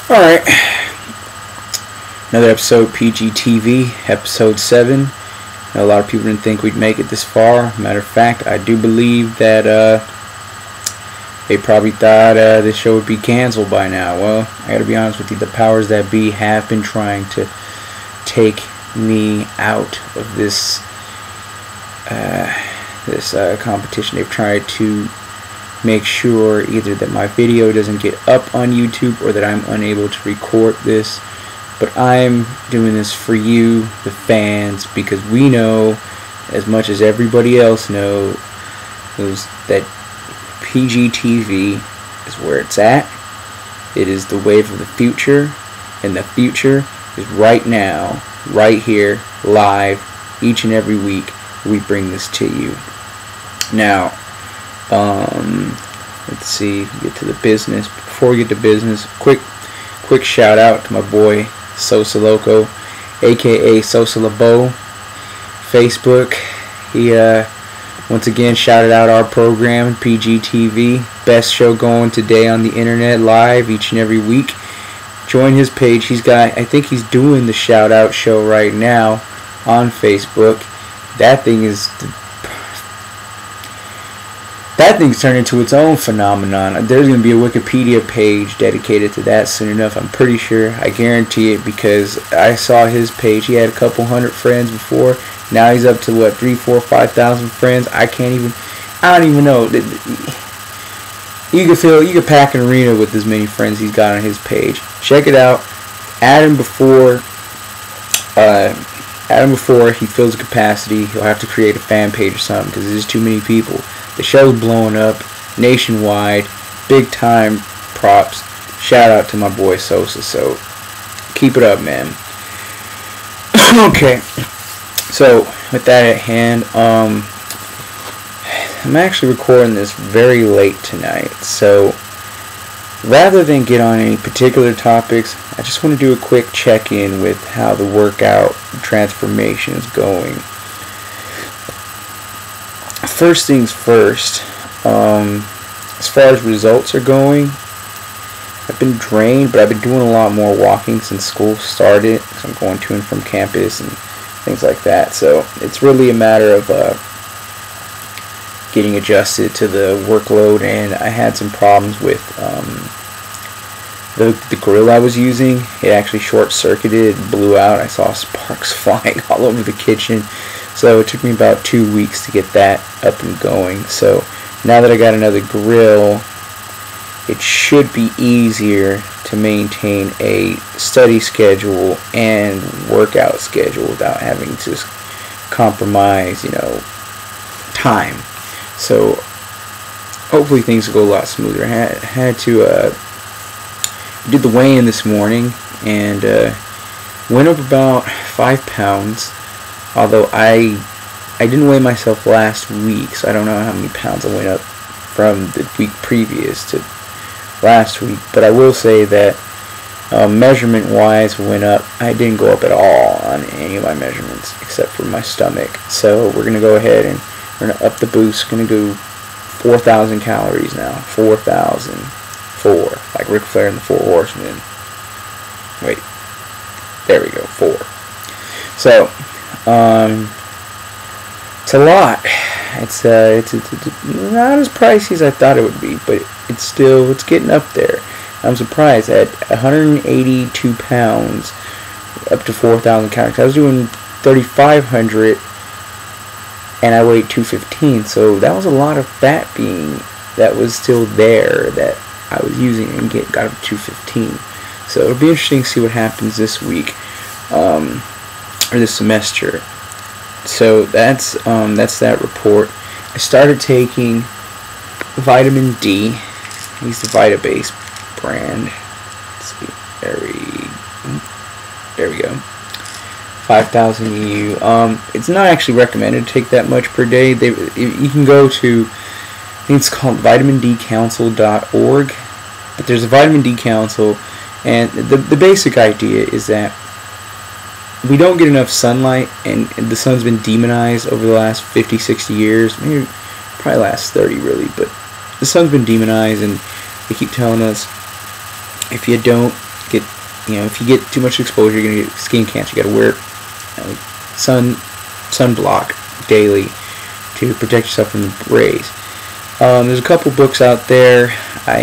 Alright, another episode, PGTV, episode 7. A lot of people didn't think we'd make it this far. Matter of fact, I do believe that they probably thought this show would be canceled by now. Well, I gotta be honest with you, the powers that be have been trying to take me out of this competition. They've tried to make sure either that my video doesn't get up on YouTube or that I'm unable to record this. But I'm doing this for you, the fans, because we know, as much as everybody else knows, that PGTV is where it's at. It is the wave of the future, and the future is right now, right here, live, each and every week. We bring this to you. Now, let's see, get to the business. Before we get to business, quick shout out to my boy Sosaloko, aka Sosalabo, Facebook. He once again shouted out our program, PGTV, best show going today on the internet, live each and every week. Join his page. I think he's doing the shout out show right now on Facebook. That thing's turned into its own phenomenon. There's going to be a Wikipedia page dedicated to that soon enough. I'm pretty sure. I guarantee it, because I saw his page. He had a couple hundred friends before. Now he's up to what, 3, 4, 5,000 friends. I don't even know. You could pack an arena with as many friends he's got on his page. Check it out. Add him before he fills the capacity. He'll have to create a fan page or something, because there's too many people. The show's blowing up nationwide. Big time props. Shout out to my boy Sosa. So keep it up, man. Okay. So with that at hand, I'm actually recording this very late tonight. So rather than get on any particular topics, I just want to do a quick check-in with how the workout transformation is going. First things first, as far as results are going, I've been drained, but I've been doing a lot more walking since school started, because I'm going to and from campus and things like that. So it's really a matter of getting adjusted to the workload, and I had some problems with the grill I was using. It actually short-circuited, blew out. I saw sparks flying all over the kitchen. So it took me about 2 weeks to get that up and going. So now that I got another grill, it should be easier to maintain a study schedule and workout schedule without having to compromise, time. So hopefully things will go a lot smoother. I had to did the weigh-in this morning and went up about 5 pounds. Although I didn't weigh myself last week, so I don't know how many pounds I went up from the week previous to last week. But I will say that measurement-wise went up. I didn't go up at all on any of my measurements except for my stomach. So we're going to go ahead and we're going to up the boost. Going to go 4,000 calories now. 4,000. 4. Like Ric Flair and the Four Horsemen. Wait. There we go. 4. So it's a lot. It's not as pricey as I thought it would be, but it's getting up there. I'm surprised at 182 pounds, up to 4,000 calories. I was doing 3,500, and I weighed 215. So that was a lot of fat that was still there that I was using and got up to 215. So it'll be interesting to see what happens this week. Or this semester. So that's that report. I started taking vitamin D. I use the VitaBase brand. Let's see. There we go. 5,000 EU. It's not actually recommended to take that much per day. You can go to, I think it's called vitamindcouncil.org. But there's a Vitamin D Council, and the basic idea is that we don't get enough sunlight, and the sun's been demonized over the last 50, 60 years, maybe probably last 30 really, but the sun's been demonized, and they keep telling us if you don't get if you get too much exposure, you're gonna get skin cancer. You gotta wear sunblock daily to protect yourself from the rays. There's a couple books out there. I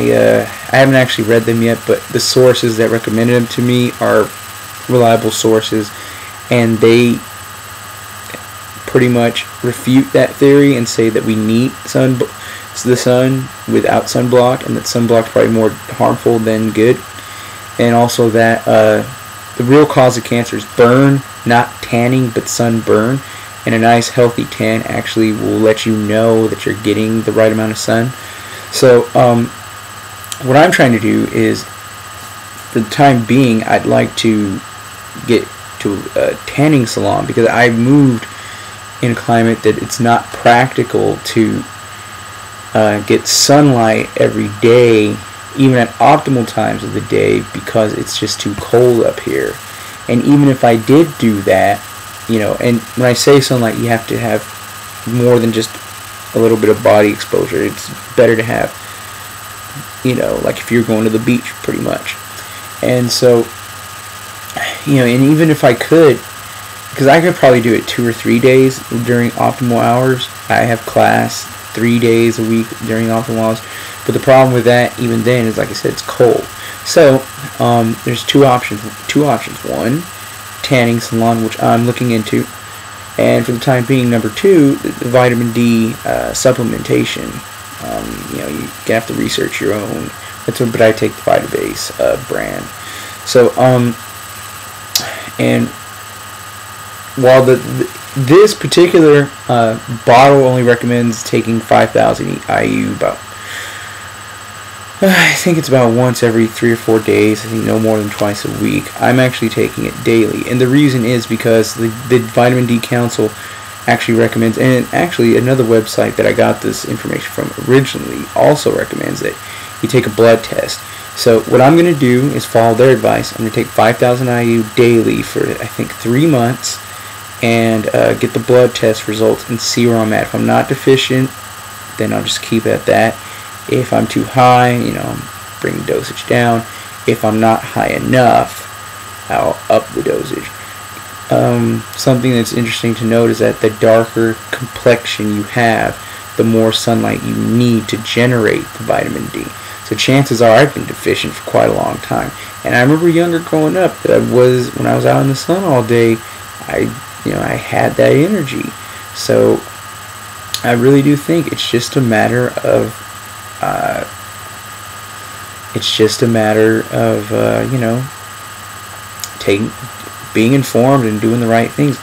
haven't actually read them yet, but the sources that recommended them to me are reliable sources, and they pretty much refute that theory and say that we need the sun without sunblock, and that sunblock is probably more harmful than good, and also that the real cause of cancer is burn, not tanning, but sunburn. And a nice healthy tan actually will let you know that you're getting the right amount of sun. So what I'm trying to do is, for the time being, I'd like to get to a tanning salon, because I moved in a climate that it's not practical to get sunlight every day, even at optimal times of the day, because it's just too cold up here. And even if I did do that, and when I say sunlight, you have to have more than just a little bit of body exposure. It's better to have, like if you're going to the beach, pretty much. And so, and even if I could, because I could probably do it 2 or 3 days during optimal hours. I have class 3 days a week during optimal hours. But the problem with that, even then, is, like I said, it's cold. So there's two options. One, tanning salon, which I'm looking into, and for the time being, number 2, the vitamin D supplementation. You have to research your own. But I take the Vitabase brand. So and while this particular bottle only recommends taking 5,000 IU, I think it's about once every 3 or 4 days. I think no more than twice a week. I'm actually taking it daily, and the reason is because the Vitamin D Council actually recommends, and actually another website that I got this information from originally also recommends that you take a blood test. So what I'm going to do is follow their advice. I'm going to take 5,000 IU daily for, I think, 3 months, and get the blood test results and see where I'm at. If I'm not deficient, then I'll just keep it at that. If I'm too high, bring the dosage down. If I'm not high enough, I'll up the dosage. Something that's interesting to note is that the darker complexion you have, the more sunlight you need to generate the vitamin D. So chances are I've been deficient for quite a long time. And I remember younger growing up that when I was out in the sun all day, I had that energy. So I really do think it's just a matter of being informed and doing the right things.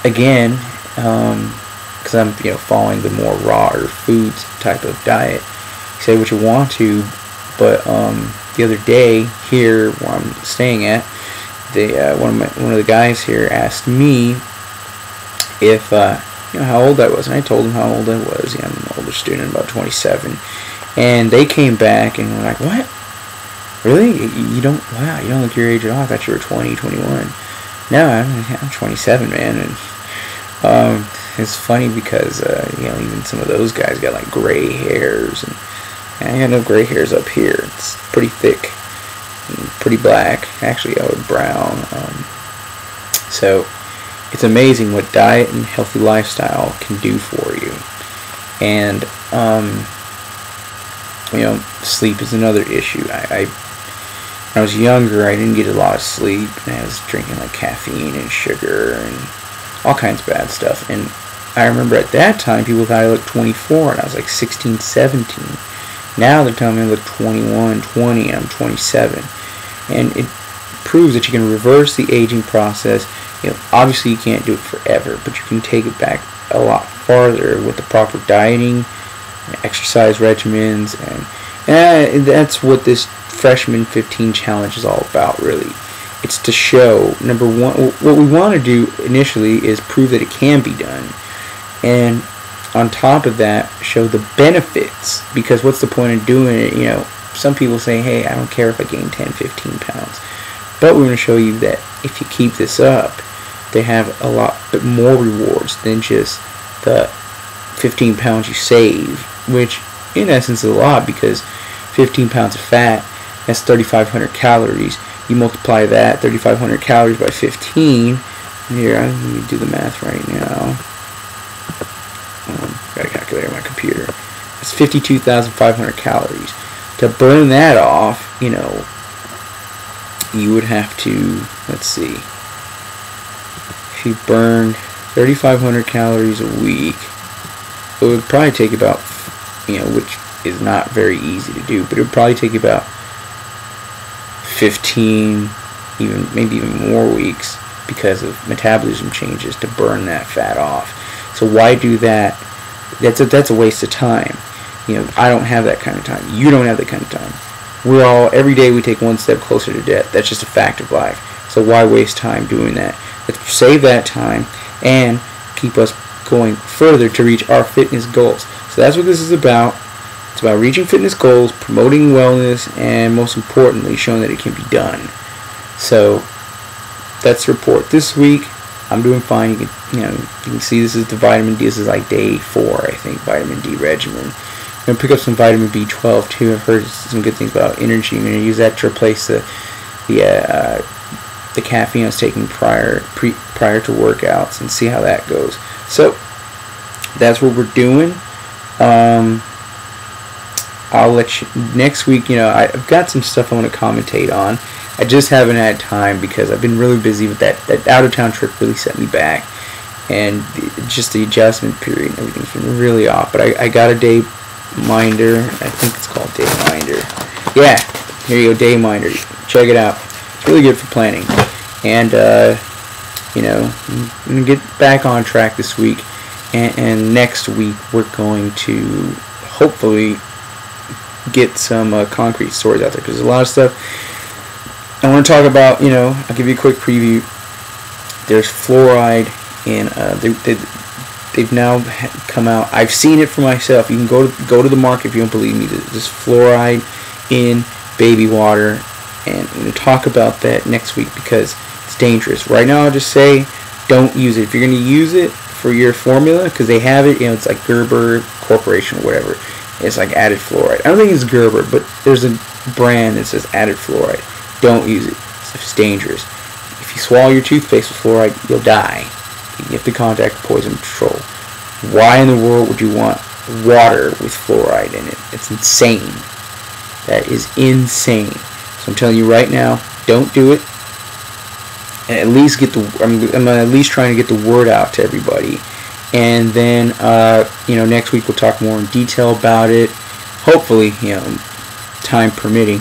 Again, because I'm following the more raw foods type of diet. Say what you want to, but the other day here where I'm staying at, one of the guys here asked me if how old I was, and I told him how old I was. I'm an older student, about 27. And they came back and were like, "What? Really? You don't look your age at all. I thought you were 20, 21. No, I'm 27, man." And it's funny because even some of those guys got like gray hairs, and I got no gray hairs up here. It's pretty thick, and pretty black. Actually, I was brown. So it's amazing what diet and healthy lifestyle can do for you. And sleep is another issue. When I was younger, I didn't get a lot of sleep, and I was drinking like caffeine and sugar and all kinds of bad stuff. And I remember at that time, people thought I looked 24, and I was like 16, 17. Now they're telling me I look 21, 20, and I'm 27. And it proves that you can reverse the aging process. Obviously you can't do it forever, but you can take it back a lot farther with the proper dieting, and exercise regimens, and that's what this Freshman 15 Challenge is all about, really. It's to show, number one, what we want to do initially is prove that it can be done, and on top of that, show the benefits, because what's the point of doing it? Some people say, hey, I don't care if I gain 10, 15 pounds, but we're going to show you that if you keep this up, they have a lot more rewards than just the 15 pounds you save, which in essence is a lot, because 15 pounds of fat, that's 3,500 calories. you multiply that 3,500 calories by 15. Here, I'm going to do the math right now. Got a calculator on my computer. It's 52,500 calories. To burn that off, you know, you would have to, let's see, if you burned 3,500 calories a week, it would probably take about, you know, which is not very easy to do, but it would probably take about 15, maybe even more weeks, because of metabolism changes to burn that fat off. So why do that? That's a waste of time. You know, I don't have that kind of time. You don't have that kind of time. We're all, every day we take one step closer to death. That's just a fact of life. So why waste time doing that? Let's save that time and keep us going further to reach our fitness goals. So that's what this is about. It's about reaching fitness goals, promoting wellness, and most importantly, showing that it can be done. So that's the report this week. I'm doing fine. You can see this is the vitamin D. This is like day 4, I think, vitamin D regimen. I'm going to pick up some vitamin B12 too. I've heard some good things about energy. I'm going to use that to replace the caffeine I was taking prior to workouts and see how that goes. So that's what we're doing. I'll let you next week. You know, I've got some stuff I want to commentate on. I just haven't had time because I've been really busy with that out of town trip. Really set me back, and just the adjustment period and everything's been really off. But I got a day minder. I think it's called day minder. Yeah, here you go, day minder. Check it out. It's really good for planning. And you know, I'm gonna get back on track this week, and next week we're going to hopefully get some concrete stories out there, because there's a lot of stuff I want to talk about. You know, I'll give you a quick preview. There's fluoride in they've now come out. I've seen it for myself. You can go to the market if you don't believe me. There's fluoride in baby water, and I'm going to talk about that next week because it's dangerous. Right now, I'll just say don't use it. If you're going to use it for your formula, because they have it, you know, it's like Gerber Corporation or whatever. It's like added fluoride. I don't think it's Gerber, but there's a brand that says added fluoride. Don't use it. It's dangerous. If you swallow your toothpaste with fluoride, you'll die. You have to contact poison control. Why in the world would you want water with fluoride in it? It's insane. That is insane. So I'm telling you right now, don't do it. And at least I'm at least trying to get the word out to everybody. And then, you know, next week we'll talk more in detail about it. Hopefully, you know, time permitting.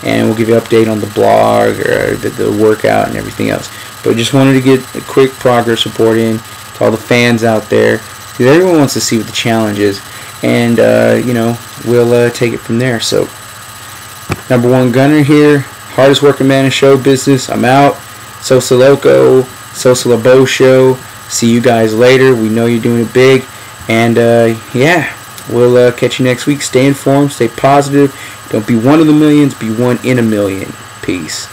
And we'll give you an update on the blog or the workout and everything else. But just wanted to get a quick progress report in to all the fans out there, because everyone wants to see what the challenge is. And, you know, we'll take it from there. So, number one gunner here, hardest working man in show business. I'm out. Sosaloko, Sosaloko show. See you guys later. We know you're doing it big. And, yeah, we'll catch you next week. Stay informed. Stay positive. Don't be one of the millions. Be one in a million. Peace.